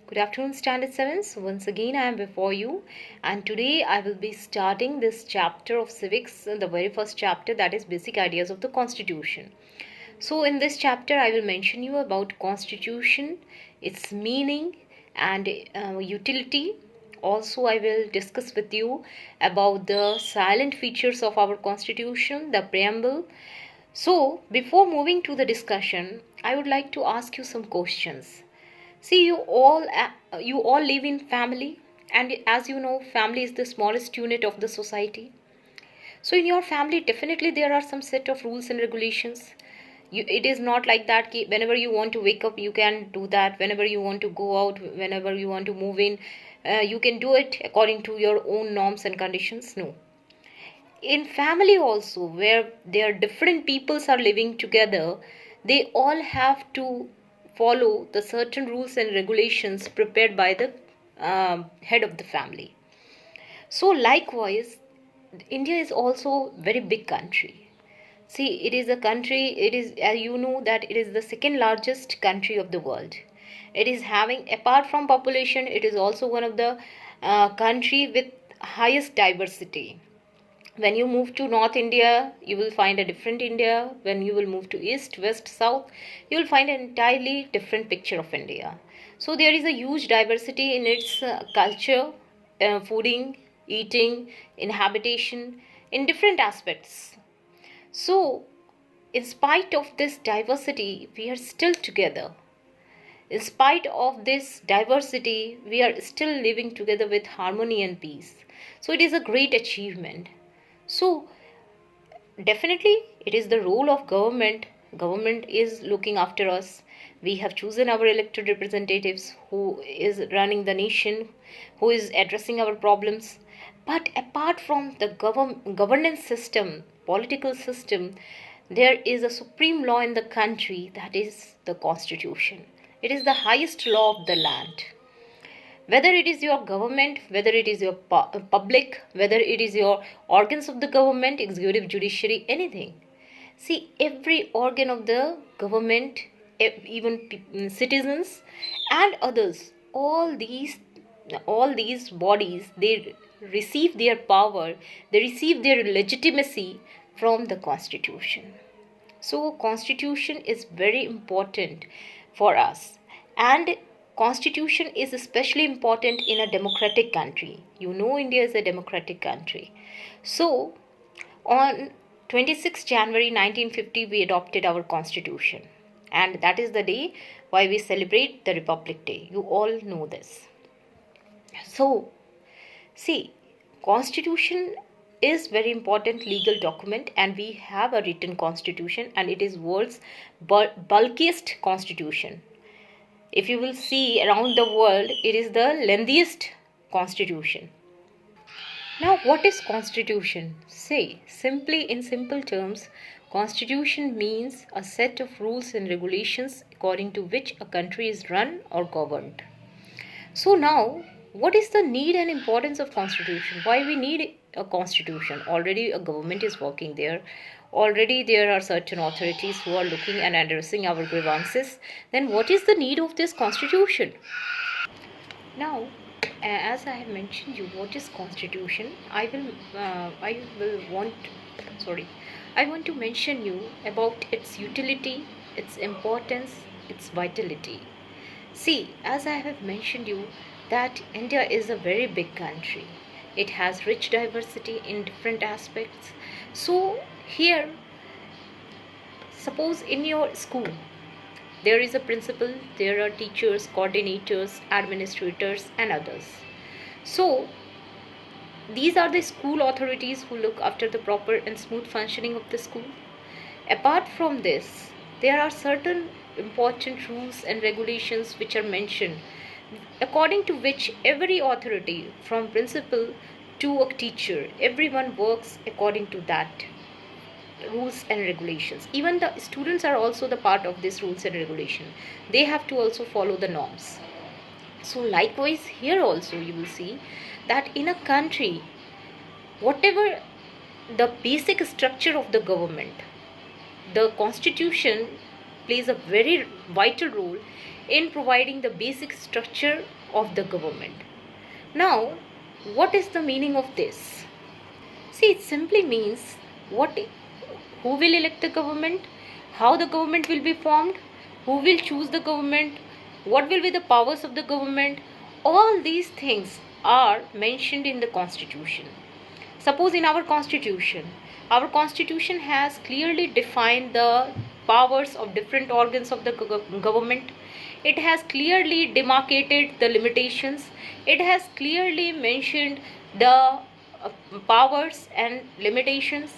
Good afternoon, Standard 7s. Once again, I am before you, and today I will be starting this chapter of civics, the very first chapter, that is basic ideas of the Constitution. So, in this chapter, I will mention you about Constitution, its meaning and utility. Also, I will discuss with you about the silent features of our Constitution, the Preamble. So, before moving to the discussion, I would like to ask you some questions. See, you all live in family, and as you know, family is the smallest unit of the society. So in your family, definitely there are some set of rules and regulations. It is not like that. Whenever you want to wake up, you can do that. Whenever you want to go out, whenever you want to move in, you can do it according to your own norms and conditions. No. In family also, where there are different peoples are living together, they all have to follow the certain rules and regulations prepared by the head of the family. So likewise, India is also very big country. See, it is a country, it is, as you know, that it is the second largest country of the world. It is having, apart from population, it is also one of the country with highest diversity. When you move to North India, you will find a different India. When you will move to East, West, South, you will find an entirely different picture of India. So there is a huge diversity in its culture, fooding, eating, inhabitation, in different aspects. So, in spite of this diversity, we are still together. In spite of this diversity, we are still living together with harmony and peace. So it is a great achievement. So definitely it is the role of government. Government is looking after us. We have chosen our elected representatives who is running the nation, who is addressing our problems. But apart from the governance system, political system, there is a supreme law in the country, that is the Constitution. It is the highest law of the land. Whether it is your government, whether it is your public, whether it is your organs of the government, executive, judiciary, anything. See, every organ of the government, even citizens and others, all these bodies, they receive their power, they receive their legitimacy from the Constitution. So Constitution is very important for us, and Constitution is especially important in a democratic country. You know, India is a democratic country. So on 26 January 1950, we adopted our Constitution, and that is the day why we celebrate the Republic Day. You all know this. So see, Constitution is very important legal document, and we have a written constitution, and it is world's bulkiest constitution. If you will see around the world, it is the lengthiest constitution. Now, what is constitution? Say, simply in simple terms, constitution means a set of rules and regulations according to which a country is run or governed. So now, what is the need and importance of constitution? Why we need a constitution? Already a government is working there. Already there are certain authorities who are looking and addressing our grievances. Then what is the need of this constitution? Now, as I have mentioned you, what is constitution? I want to mention you about its utility, its importance, its vitality. See, as I have mentioned you, that India is a very big country. It has rich diversity in different aspects. So here, suppose in your school, there is a principal, there are teachers, coordinators, administrators, and others. So these are the school authorities who look after the proper and smooth functioning of the school. Apart from this, there are certain important rules and regulations which are mentioned, according to which every authority, from principal to a teacher, everyone works according to that rules and regulations. Even the students are also the part of this rules and regulation. They have to also follow the norms. So likewise here also you will see that in a country, whatever the basic structure of the government, the Constitution plays a very vital role in providing the basic structure of the government. Now, what is the meaning of this? See, it simply means who will elect the government, how the government will be formed, who will choose the government, what will be the powers of the government. All these things are mentioned in the constitution. Suppose in our constitution has clearly defined the powers of different organs of the government. It has clearly demarcated the limitations. It has clearly mentioned the powers and limitations.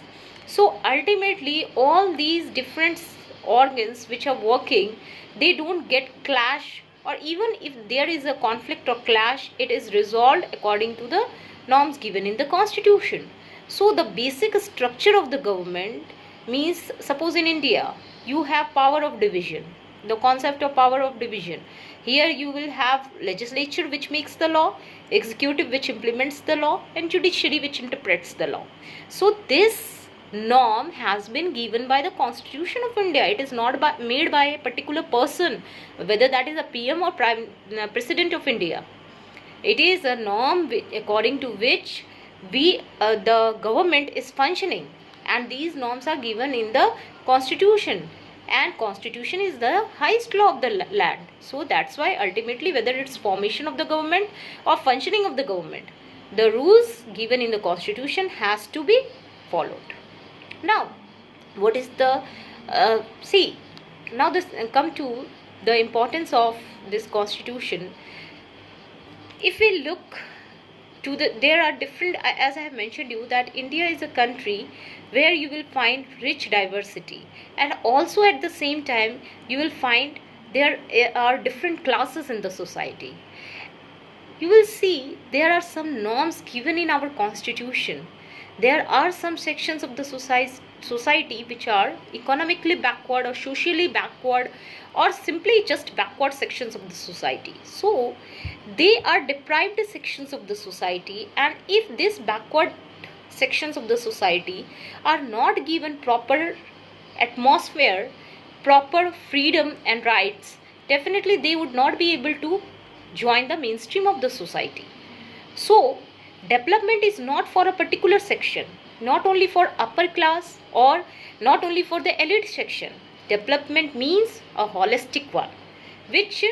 So ultimately, all these different organs which are working, they don't get clash, or even if there is a conflict or clash, it is resolved according to the norms given in the constitution. So the basic structure of the government means, suppose in India you have power of division, the concept of power of division. Here you will have legislature which makes the law, executive which implements the law, and judiciary which interprets the law. So this norm has been given by the Constitution of India. It is not made by a particular person, whether that is a PM or President of India. It is a norm according to which the government is functioning, and these norms are given in the Constitution, and Constitution is the highest law of the land. So that's why ultimately, whether it's formation of the government or functioning of the government, the rules given in the Constitution has to be followed. Now, what is the now this come to the importance of this Constitution. If we look to there are different, as I have mentioned you, that India is a country where you will find rich diversity, and also at the same time you will find there are different classes in the society. You will see there are some norms given in our constitution. There are some sections of the society which are economically backward or socially backward, or simply just backward sections of the society. So they are deprived sections of the society, and if these backward sections of the society are not given proper atmosphere, proper freedom and rights, definitely they would not be able to join the mainstream of the society. So development is not for a particular section, not only for upper class or not only for the elite section. Development means a holistic one, which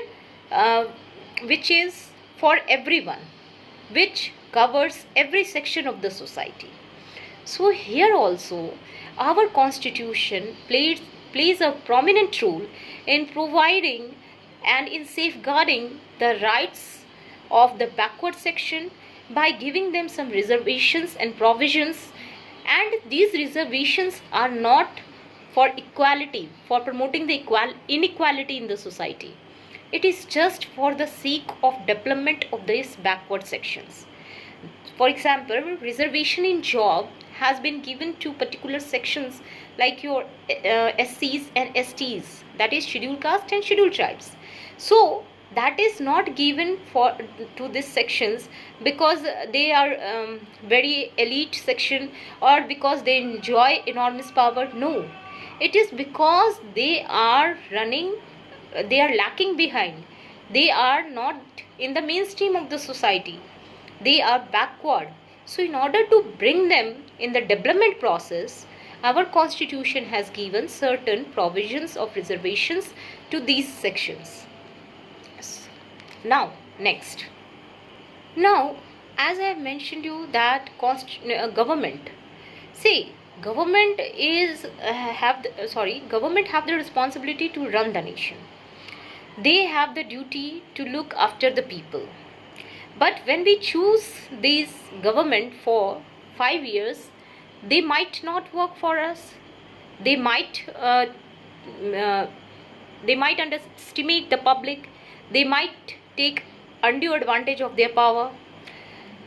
is for everyone, which covers every section of the society. So here also our constitution plays a prominent role in providing and in safeguarding the rights of the backward section by giving them some reservations and provisions. And these reservations are not for equality, for promoting the inequality in the society. It is just for the sake of development of these backward sections. For example, reservation in job has been given to particular sections like your SCs and STs, that is scheduled caste and scheduled tribes. So that is not given to these sections because they are very elite section or because they enjoy enormous power. No, it is because they are lacking behind. They are not in the mainstream of the society. They are backward. So in order to bring them in the development process, our constitution has given certain provisions of reservations to these sections. Now, next. Now, as I have mentioned you that government. See, government have the responsibility to run the nation. They have the duty to look after the people. But when we choose this government for 5 years, they might not work for us. They might underestimate the public. They might take undue advantage of their power.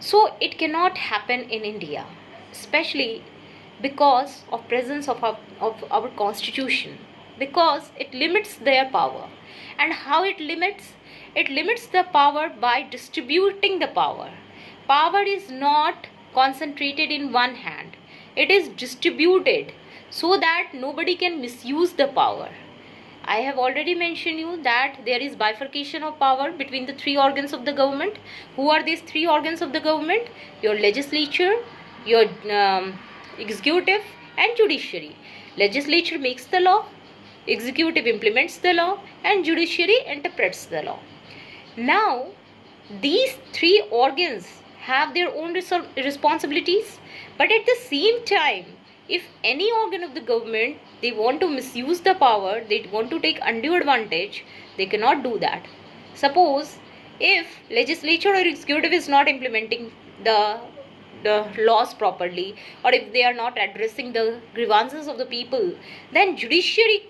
So it cannot happen in India, especially because of presence of our constitution, because it limits their power. And how it limits? It limits the power by distributing the power. Power is not concentrated in one hand. It is distributed so that nobody can misuse the power. I have already mentioned you that there is bifurcation of power between the three organs of the government. Who are these three organs of the government? Your legislature, your executive, and judiciary. Legislature makes the law, executive implements the law, and judiciary interprets the law. Now, these three organs have their own responsibilities, but at the same time, if any organ of the government they want to misuse the power, they want to take undue advantage, they cannot do that. Suppose if legislature or executive is not implementing the laws properly, or if they are not addressing the grievances of the people, then judiciary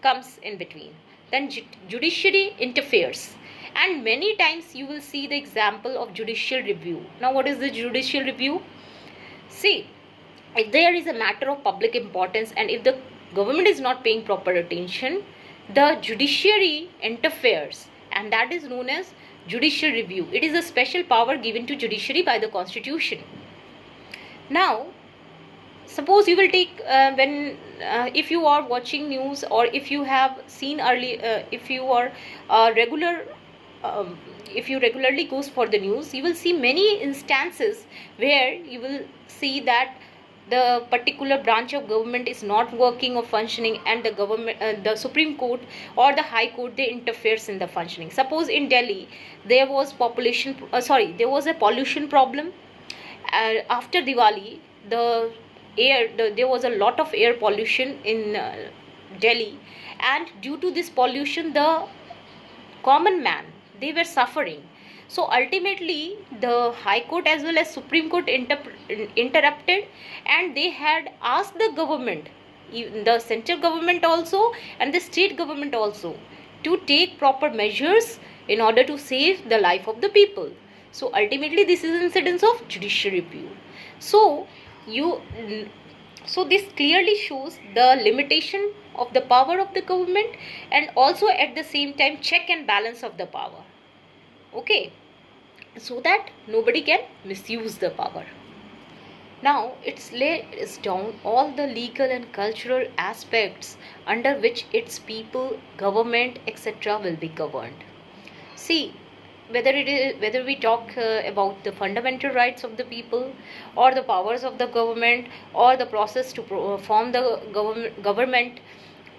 comes in between. Then judiciary interferes, and many times you will see the example of judicial review. Now, what is the judicial review? See, if there is a matter of public importance and if the government is not paying proper attention, the judiciary interferes, and that is known as judicial review. It is a special power given to judiciary by the constitution. Now, suppose you will take if you are watching news, or if you have seen early, if you are if you regularly goes for the news, you will see many instances where you will see that the particular branch of government is not working or functioning, and the government, the Supreme Court or the High Court, they interferes in the functioning. Suppose in Delhi there was there was a pollution problem. After Diwali, there was a lot of air pollution in Delhi, and due to this pollution, the common man, they were suffering. So ultimately, the High Court as well as Supreme Court interrupted, and they had asked the government, the central government also and the state government also, to take proper measures in order to save the life of the people. So ultimately, this is incidence of judicial review. So this clearly shows the limitation of the power of the government, and also at the same time check and balance of the power. Okay, so that nobody can misuse the power. Now, it's lays down all the legal and cultural aspects under which its people, government, etc. will be governed. See, whether we talk about the fundamental rights of the people, or the powers of the government, or the process to form the government,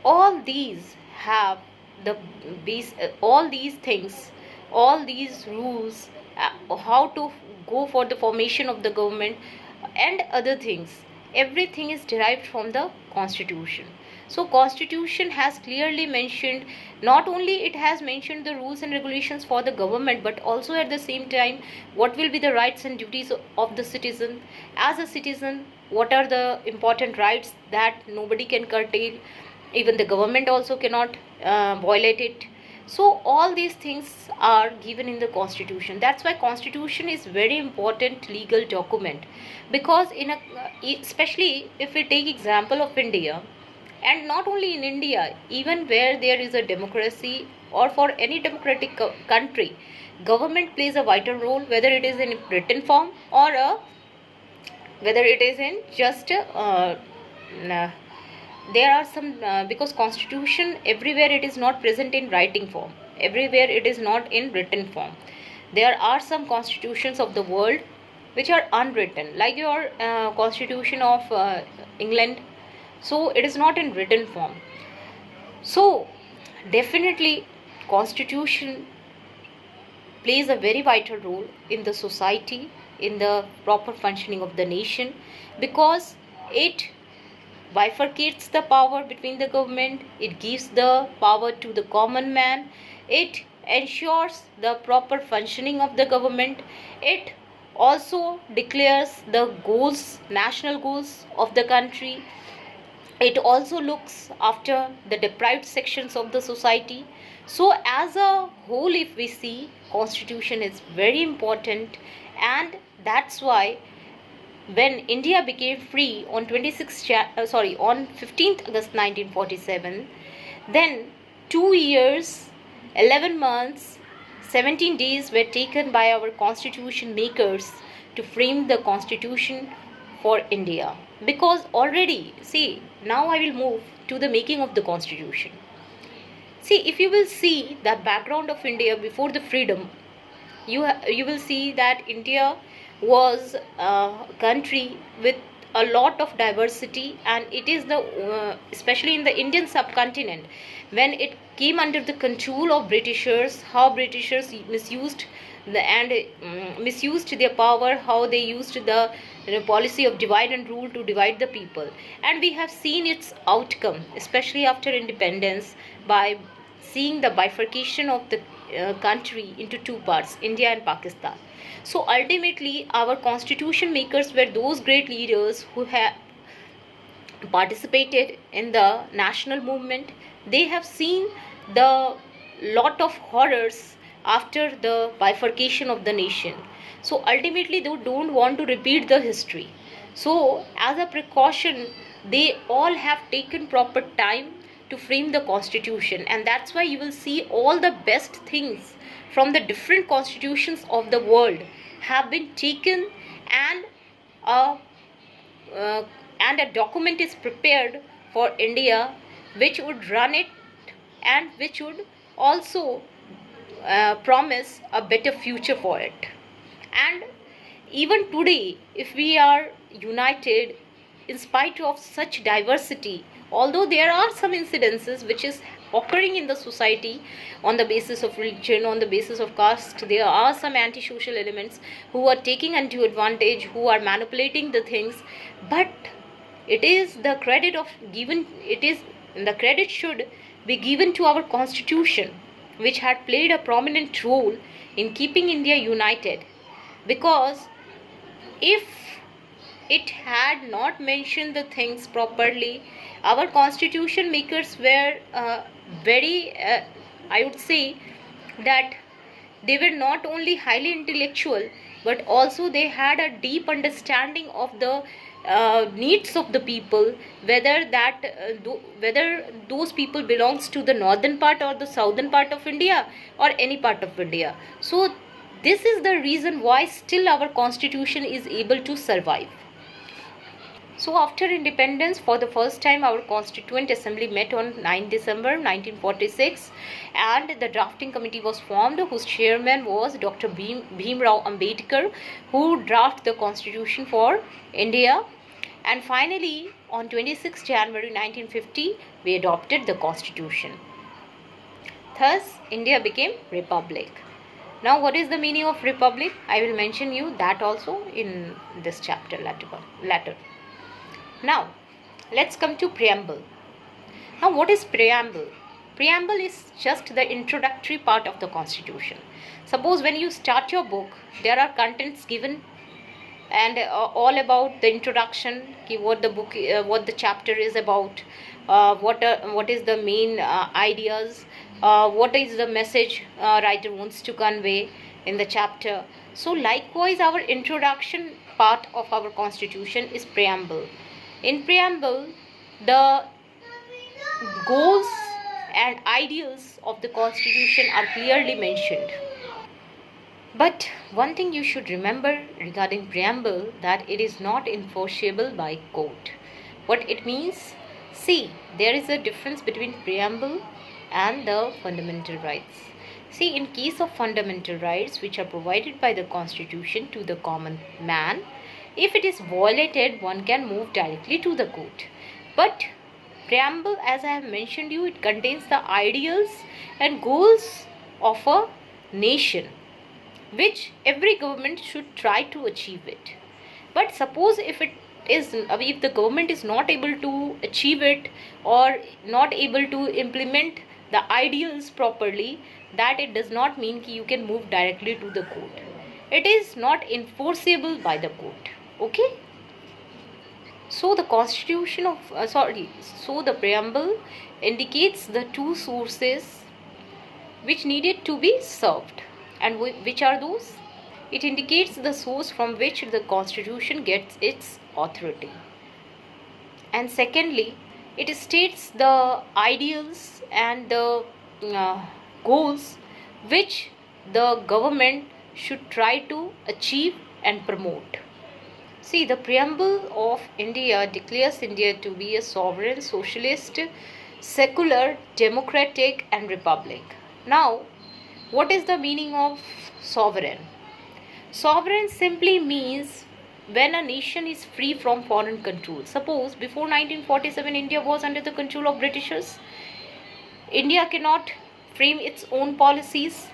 all these have the base, all these things, all these rules, how to go for the formation of the government and other things, everything is derived from the constitution. So constitution has clearly mentioned, not only it has mentioned the rules and regulations for the government, but also at the same time what will be the rights and duties of the citizen. As a citizen, what are the important rights that nobody can curtail, even the government also cannot violate it. So all these things are given in the constitution. That's why constitution is very important legal document, because especially if we take example of India, and not only in India, even where there is a democracy or for any democratic country, government plays a vital role, whether it is in written form or whether it is in just there are some because constitution everywhere it is not present in writing form, everywhere it is not in written form. There are some constitutions of the world which are unwritten, like your constitution of England, so it is not in written form. So definitely constitution plays a very vital role in the society, in the proper functioning of the nation, because it bifurcates the power between the government, it gives the power to the common man, it ensures the proper functioning of the government, it also declares the goals, national goals of the country, it also looks after the deprived sections of the society. So as a whole, if we see, constitution is very important, and that's why when India became free on 15th August 1947, then 2 years, 11 months, 17 days were taken by our constitution makers to frame the constitution for India. Because already, see, now I will move to the making of the constitution. See, if you will see the background of India before the freedom, you will see that India was a country with a lot of diversity, and it is the especially in the Indian subcontinent, when it came under the control of Britishers, how Britishers misused misused their power, how they used the policy of divide and rule to divide the people. And we have seen its outcome, especially after independence, by seeing the bifurcation of the country into two parts, India and Pakistan. So ultimately, our constitution makers were those great leaders who have participated in the national movement. They have seen the lot of horrors after the bifurcation of the nation. So ultimately, they don't want to repeat the history. So as a precaution, they all have taken proper time to frame the constitution, and that's why you will see all the best things from the different constitutions of the world have been taken, and a and a document is prepared for India, which would run it and which would also promise a better future for it. And even today, if we are united in spite of such diversity, although there are some incidences which is occurring in the society on the basis of religion, on the basis of caste, there are some antisocial elements who are taking undue advantage, who are manipulating the things, but it is the credit of given it is the credit should be given to our constitution, which had played a prominent role in keeping India united. Because if it had not mentioned the things properly, our constitution makers were very I would say that they were not only highly intellectual, but also they had a deep understanding of the needs of the people, whether those people belongs to the northern part or the southern part of India or any part of India. So this is the reason why still our constitution is able to survive. So after independence, for the first time, our Constituent Assembly met on 9 December 1946, and the drafting committee was formed, whose chairman was Dr. Bhimrao Ambedkar, who drafted the constitution for India. And finally, on 26 January 1950, we adopted the constitution. Thus, India became republic. Now, what is the meaning of republic? I will mention you that also in this chapter later. Now, let's come to preamble. Now, what is preamble? Preamble is just the introductory part of the constitution. Suppose when you start your book, there are contents given and all about the introduction, what the chapter is about, what is the main ideas, what is the message writer wants to convey in the chapter. So likewise, our introduction part of our constitution is preamble. In preamble, the goals and ideals of the constitution are clearly mentioned. But one thing you should remember regarding preamble, that it is not enforceable by court. What it means? See, there is a difference between preamble and the fundamental rights. See, in case of fundamental rights which are provided by the constitution to the common man, if it is violated, one can move directly to the court. But preamble, as I have mentioned you, it contains the ideals and goals of a nation, which every government should try to achieve it. But suppose if the government is not able to achieve it or not able to implement the ideals properly, that it does not mean that you can move directly to the court. It is not enforceable by the court. Okay? So the constitution of so the preamble indicates the two sources which needed to be served. And which are those? It indicates the source from which the constitution gets its authority. And secondly, it states the ideals and the goals which the government should try to achieve and promote. See, the preamble of India declares India to be a sovereign, socialist, secular, democratic, and republic. Now, what is the meaning of sovereign? Sovereign simply means when a nation is free from foreign control. Suppose before 1947 India was under the control of Britishers. India cannot frame its own policies.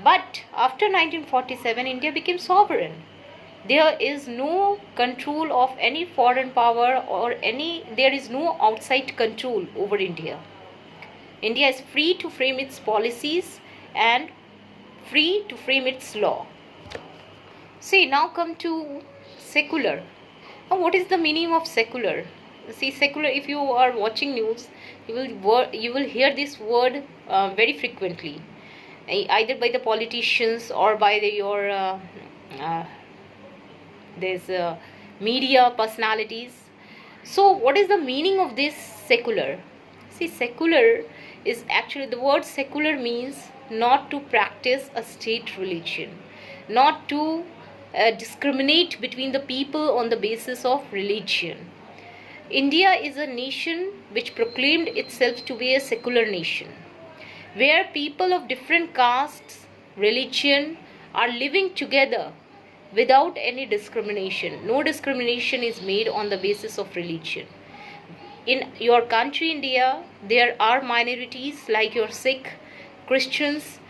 But after 1947 India became sovereign. There is no control of any foreign power there is no outside control over India. India is free to frame its policies and free to frame its law. See, now come to secular. Now, what is the meaning of secular? See, secular, if you are watching news, you will hear this word very frequently, either by the politicians or by there's media personalities. So what is the meaning of this secular? See, secular is actually, the word secular means not to practice a state religion, not to discriminate between the people on the basis of religion. India is a nation which proclaimed itself to be a secular nation, where people of different castes, religion are living together without any discrimination. No discrimination is made on the basis of religion. In your country, India, there are minorities like your Sikh, Christians,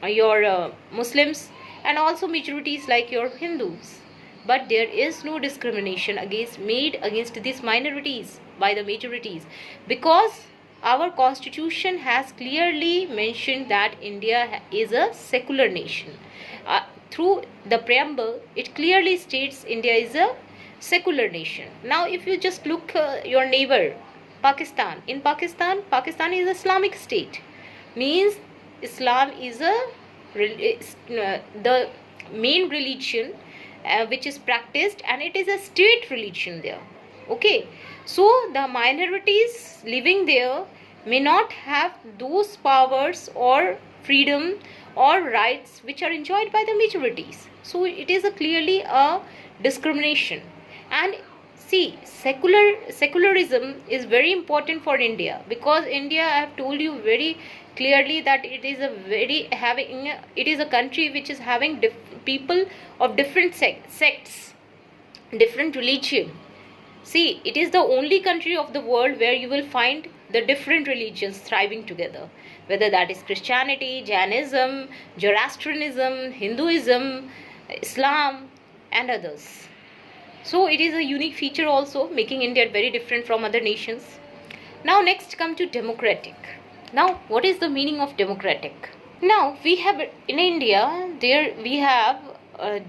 your Muslims, and also majorities like your Hindus. But there is no discrimination made against these minorities by the majorities, because our constitution has clearly mentioned that India is a secular nation. Through the preamble, it clearly states India is a secular nation. Now, if you just look your neighbor, Pakistan. In Pakistan, Pakistan is Islamic state. Means Islam is the main religion which is practiced, and it is a state religion there. Okay, so the minorities living there may not have those powers or freedom or rights which are enjoyed by the majorities. So it is clearly a discrimination. And see, secularism is very important for India, because India, I have told you very clearly that it is a country which is having people of different sects, different religion. See, it is the only country of the world where you will find the different religions thriving together, whether that is Christianity, Jainism, Zoroastrianism, Hinduism, Islam, and others. So it is a unique feature also, making India very different from other nations. Now next come to democratic. Now, what is the meaning of democratic? Now, we have in India, we have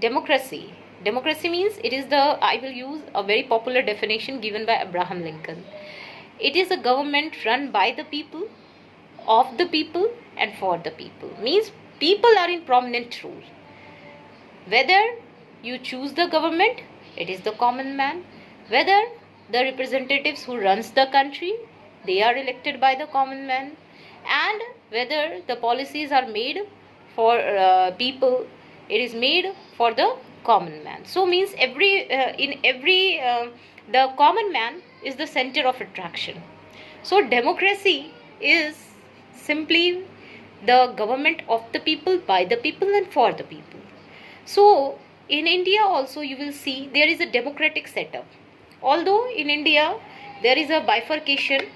democracy. Democracy means I will use a very popular definition given by Abraham Lincoln. It is a government run by the people, of the people, and for the people. Means people are in prominent role. Whether you choose the government, it is the common man. Whether the representatives who runs the country, they are elected by the common man. And whether the policies are made for people, it is made for the common man. So means the common man is the center of attraction. So democracy is simply the government of the people, by the people, and for the people. So in India also you will see there is a democratic setup. Although in India there is a bifurcation,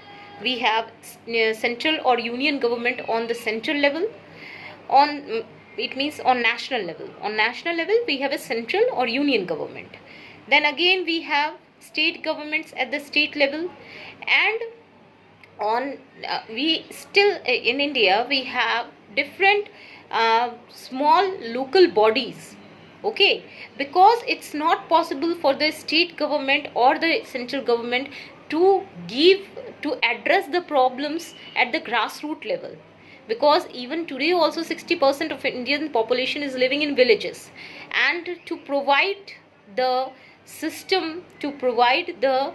we have central or union government on the central level, it means on national level. On national level we have a central or union government. Then again we have state governments at the state level, and in India we have different small local bodies. Okay, because it's not possible for the state government or the central government to address the problems at the grassroots level, because even today also 60% of Indian population is living in villages, and to provide the system, to provide the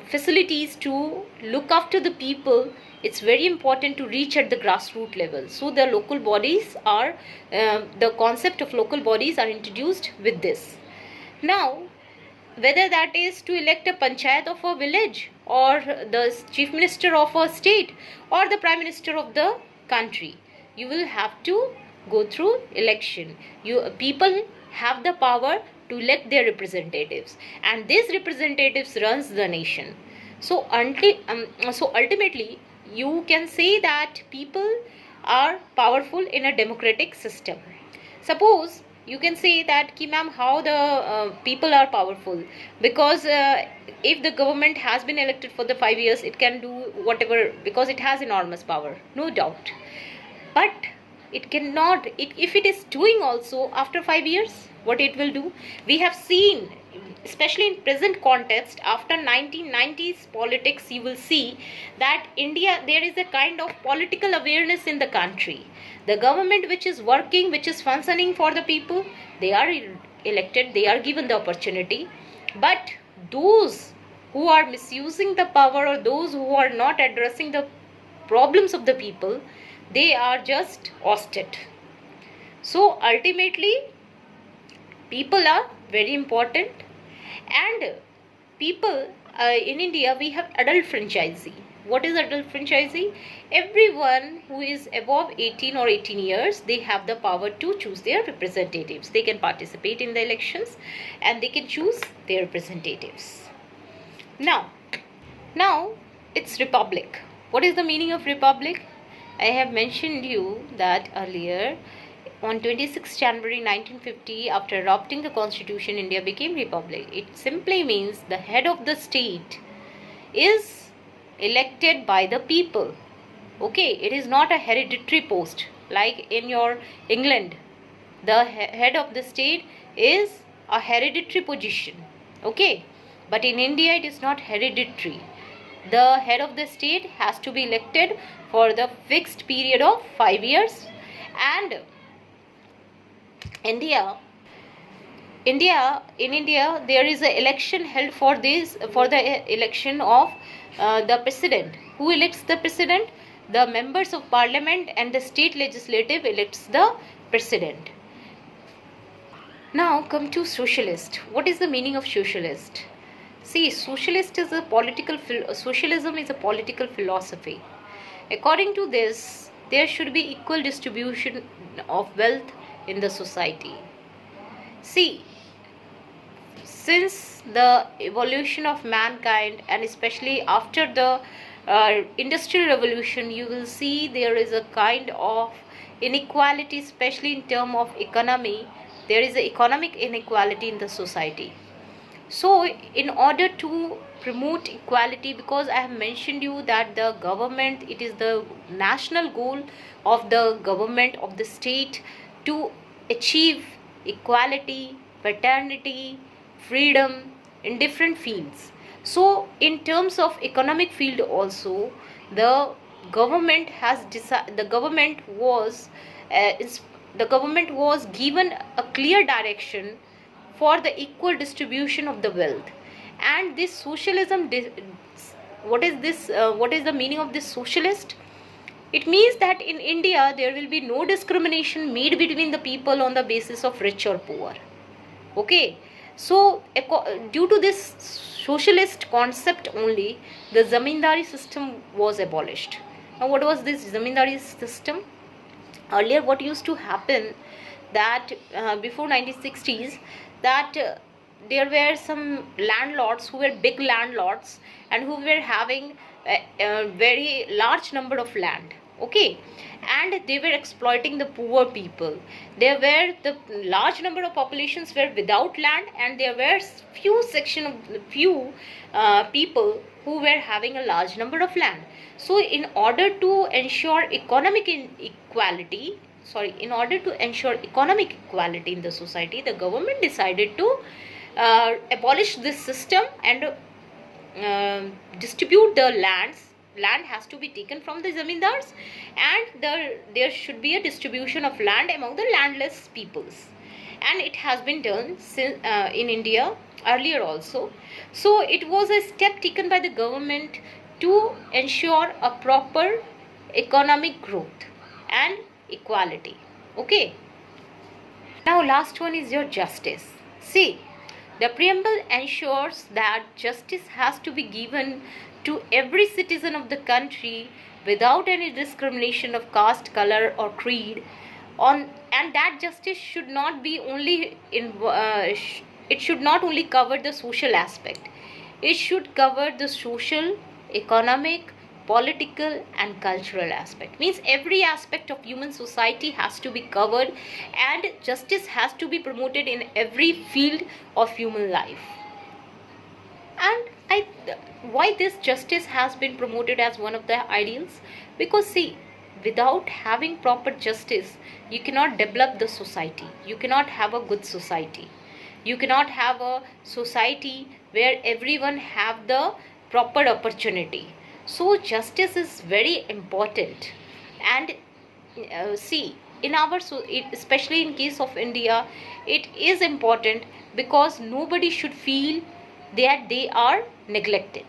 facilities to look after the people, it's very important to reach at the grassroots level. So the local bodies the concept of local bodies are introduced with this. Now whether that is to elect a panchayat of a village, or the chief minister of a state, or the prime minister of the country, you will have to go through election. People have the power to elect their representatives, and these representatives runs the nation. So ultimately you can say that people are powerful in a democratic system. Suppose you can say that ki ma'am, how the people are powerful, because if the government has been elected for the 5 years, it can do whatever, because it has enormous power, no doubt. But it cannot, if it is doing also after 5 years, what it will do, we have seen, especially in present context after 1990s politics, you will see that India, there is a kind of political awareness in the country. The government which is working, which is functioning for the people, they are elected, they are given the opportunity. But those who are misusing the power, or those who are not addressing the problems of the people, they are just ousted. So ultimately people are very important. And people in India, we have adult franchisee. What is adult franchisee? Everyone who is above 18 or 18 years, they have the power to choose their representatives. They can participate in the elections and they can choose their representatives. Now it's republic. What is the meaning of republic? I have mentioned you that earlier. On 26 January 1950, after adopting the constitution, India became republic. It simply means the head of the state is elected by the people. Okay, it is not a hereditary post like in your England. The head of the state is a hereditary position. Okay, but in India it is not hereditary. The head of the state has to be elected for the fixed period of 5 years. And in India, there is an election held for the election of the president. Who elects the president? The members of parliament and the state legislative elects the president. Now come to socialist. What is the meaning of socialist? See, socialism is a political philosophy. According to this, there should be equal distribution of wealth in the society. See, since the evolution of mankind, and especially after the industrial revolution, you will see there is a kind of inequality, especially in terms of economy. There is an economic inequality in the society. So in order to promote equality, because I have mentioned you that the government, it is the national goal of the government of the state to achieve equality, fraternity, freedom in different fields. So in terms of economic field also, the government has the government was given a clear direction for the equal distribution of the wealth. And this socialism, what is the meaning of this socialist? It means that in India there will be no discrimination made between the people on the basis of rich or poor. Okay, so due to this socialist concept only, the Zamindari system was abolished. Now what was this Zamindari system? Earlier what used to happen, that before 1960s, that there were some landlords who were big landlords and who were having a very large number of land. Okay, and they were exploiting the poor people. There were the large number of populations were without land, and there were few people who were having a large number of land. So in order to ensure economic equality in the society, the government decided to abolish this system and distribute the lands. Land has to be taken from the zamindars, and there should be a distribution of land among the landless peoples. And it has been done in India earlier also. So it was a step taken by the government to ensure a proper economic growth and equality. Okay, now last one is your justice. See, The preamble ensures that justice has to be given to every citizen of the country without any discrimination of caste, color, or creed. And that justice should not be only it should not only cover the social aspect. It should cover the social, economic, political, and cultural aspect. Means every aspect of human society has to be covered, and justice has to be promoted in every field of human life. And why this justice has been promoted as one of the ideals? Because see, without having proper justice, you cannot develop the society. You cannot have a good society. You cannot have a society where everyone have the proper opportunity. So justice is very important. And see, in our especially in case of India, it is important because nobody should feel that they are neglected.